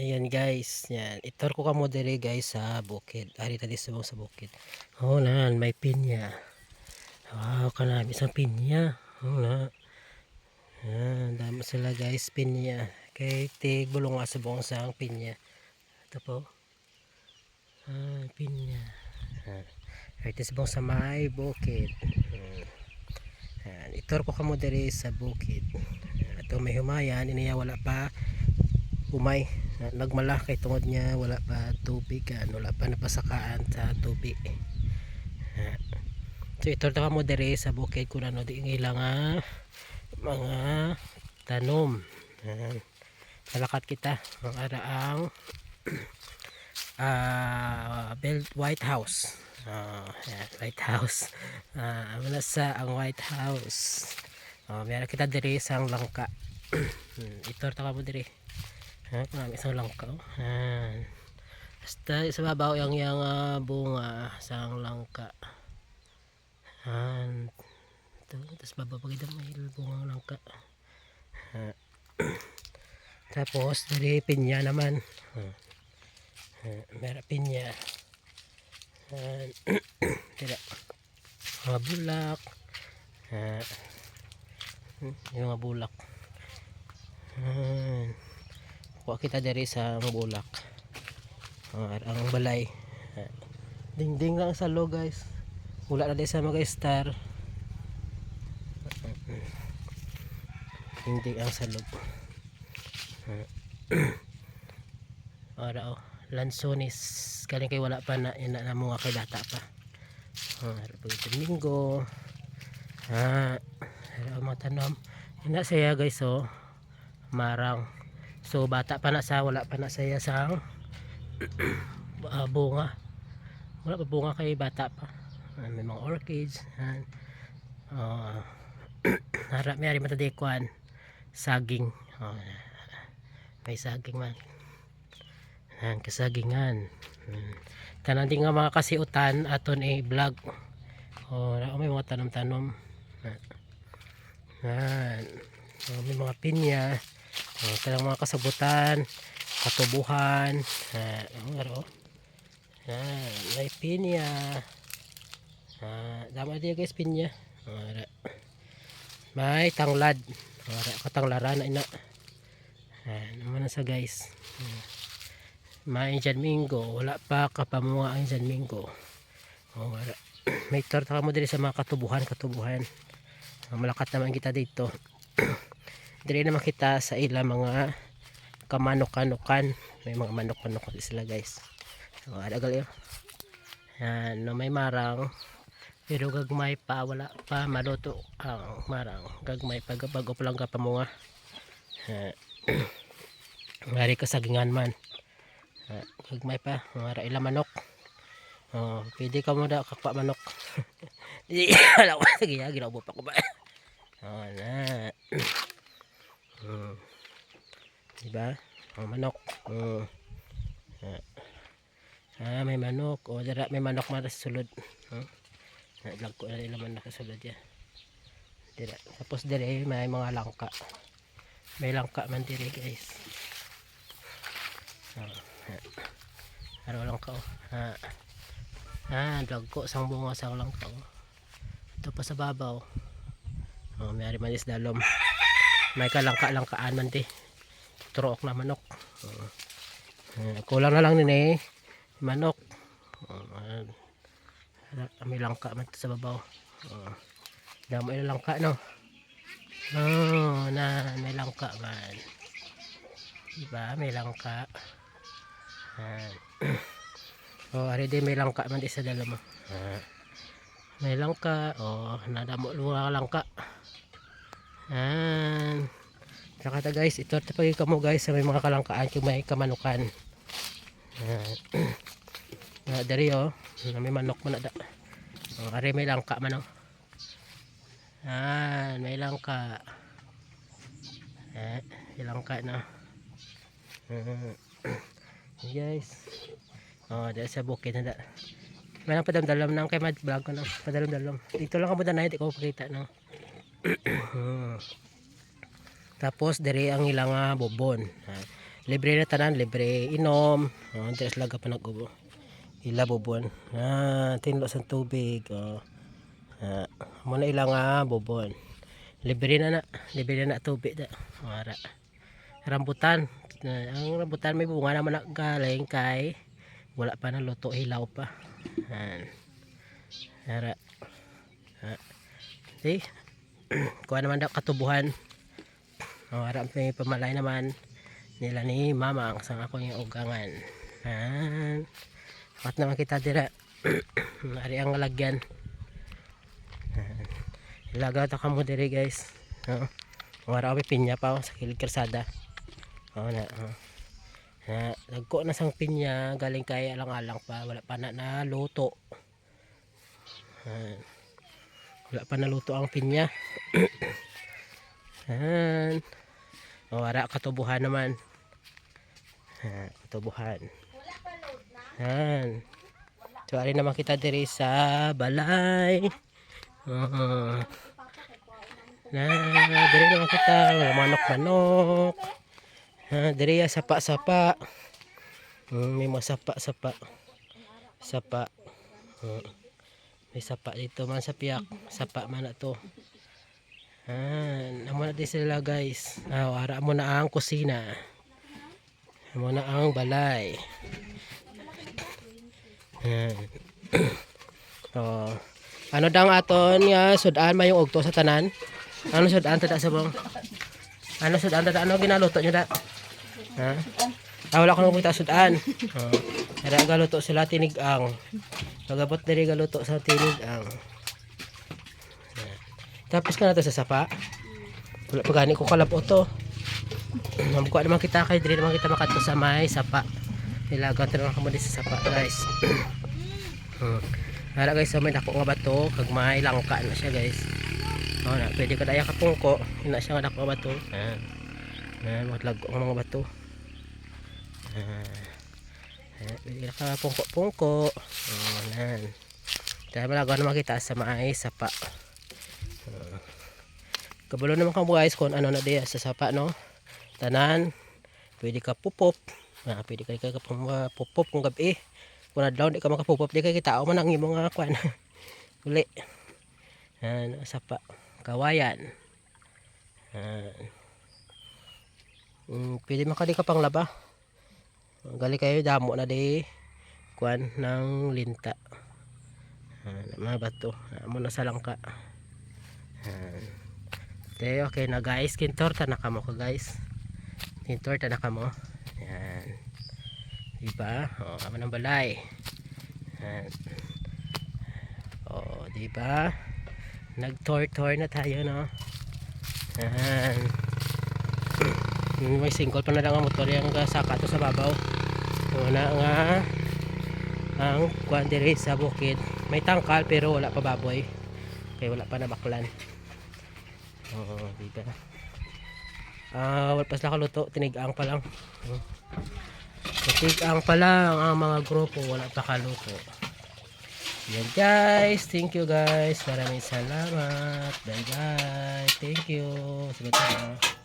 Ayan guys, yan. Itor ko kamo dire guys sa bukid. Ari tadi subong sa bukid. Oh nan, may pinya. Wow, kana isang pinya. Oh na. Ah, dami sila guys pinya. Kay tig bulong nga subong sang pinya. Ito po. Ah, pinya. Ah, ito subong sa may bukid. Itor ko kamo dire sa bukid. Ito may humayan, iniya wala pa umay. Nagmala kay tungod niya wala pa tubig, wala pa napasakaan sa tubig. So ito ta mo dire sa bukid kun ano di ilang mga tanom. Nalakat kita ang araang build White House. White House. Wala sa ang White House. Meron kita dire sa langka. Ito ta mo dire. Marami isang langka. Basta sa babaw yang bunga sa langka. Tapos bababagid ang may bunga langka. Tapos dari pinya naman. Meron pinya. Tidak. Mga bulak. Yung mga bulak. Kuha kita dari sa mga bulak. Ang balay. Dingding lang sa lo guys. Wala na din sa mga star. Dingding ang salog. Ora lansones kaling kay wala pa na ina na mga kay data pa. Domingo. Mga tanom. Ina saya guys marang. So bata pa na sa wala pa na saya sa bunga. Wala pa bunga kay bata pa. May mga orchids. Harap may ari matadikuan saging. May saging man. Kasagingan. Tanan din nga mga kasiutan aton i-vlog. May mga tanom-tanom. May mga pinya. Talang mga kasabutan, katubuhan. May pinya. Dama din guys pinya. May tanglad. Katanglaran na ina. Naman na sa guys. May Janmingo, wala pa kapamunga ang Janmingo. May torta mo dito sa mga katubuhan. Malakat naman kita dito. Dito naman kita sa ilang mga kamanok-kanukan. May mga manok-manok sila guys. Adagal yun. May marang. Pero gagmay pa, wala pa maluto ang marang. Gagmay pa, bago pa lang kapamunga. Ngari kasagingan man. Gagmay pa, mga ilang manok. Pwede ka mo na kakpa manok. Alam ko, sige, ginabo pa ko ba? Diba? Manok. May manok. Dara, may manok mara sa sulod. Naglag ko na ilang manok sa sulod yan. Dira. Tapos dire may mga langka. May langka man dire guys. Araw lang ka dagko sang bunga sang lang ka ito pa sa babaw. May ari manis dalom. May kalangka-langkaan man ti truok na manok. Kulang na lang nini manok. May langka man sa babaw. Damo ila langka no. May langka man. Diba may langka. Ari din may langka man di sa dala mo. May langka. Nadamo luwa langka. Saka guys, ito tapos kamo guys sa may mga kalangkaan kung may kamanukan. Dari may manok man ada. Ari may langka man may langka. May langka na. Guys. Dahil sa bukid na da. May padamdalam nang kay vlog ko nang padamdalam. Dito lang kamo na hindi ko pakita nang. Tapos diri ang ilang bobon. libre na tanan, libre inom. Dres laga pa nag-ubo. Ila bubon. Tinlo sa tubig. Muna ilang bubon. Libre na tubig da. Mara. Rambutan. Ang rambutan may bunga naman na galing kay wala pa na luto, hilaw pa. Mara. See? Kuha naman daw katubuhan. Mara may pamalay naman nila ni mama ang sang ako yung ugangan. At naman kita dira. Ari ang lagyan. Ilagaw ta kamo diri guys. Wala kami pinya pa sa kilid kalsada. Nagko na sang pinya galing kay alang-alang pa, wala pa na luto. Wala pa naluto ang pinya. Wala katubuhan naman. Katubuhan. So ari naman kita diri sa balay. Diri naman kita manok-manok. Diri sapa-sapa. May mga sapa-sapa. May sapa dito man sa piyak. Sapa man na to. Amo na din sila guys. Wara mo na ang kusina. Amo na ang balay. Ano dang aton nga sudan mayong ugto sa tanan? Ano sudan tada sa bang? Ano sudan tada ano ginaluto nyo da? Wala ko nang kita sudan. Ara galuto sila tinigang. Pagabot diri galuto sa tinigang. Tapos ka na to sa sapa. Wala pa gani ko kalabo to. Mabuka naman kita kay diri naman kita makato sa may sapa. Ilagan naman kamo di sa sapa guys. Ara guys, may dako nga bato kag may langka na siya guys. Pwede ka daya kapungko, ina siya nga dako nga bato. Maglago ang mga bato. Pwede ka pungko-pungko. Dahil malago na makita sa may sapa. Kabalo naman kang guys kung ano na diya sa sapa no. Tanan, pwede ka pupop. Pwede ka pupop kung gabi. Kung adlaw di ka makapupop di ka kita mo nang imong nga kwan. Uli. Sapa kawayan. Pwede makali ka pang laba. Gali kayo damo na di kwan ng linta. Mga bato. Amo na sa langka. Okay na guys, kintorta na kamo ka guys. Kintorta na kamo. Yan. Diba? Amo ng balay. Diba? Nag-tour na tayo, no? May single pa na lang ang motor yung saka to sa babaw. Una nga ang kuan diri sa bukid. May tangkal pero wala pa baboy. Kaya wala pa nabaklan. Diba? Wala pa sila kaluto. Tinigang pa lang. Tinigang pa lang ang mga grupo. Wala pa kaluto. Yan guys. Thank you guys. Maraming salamat. Bye bye. Thank you. Sagot na.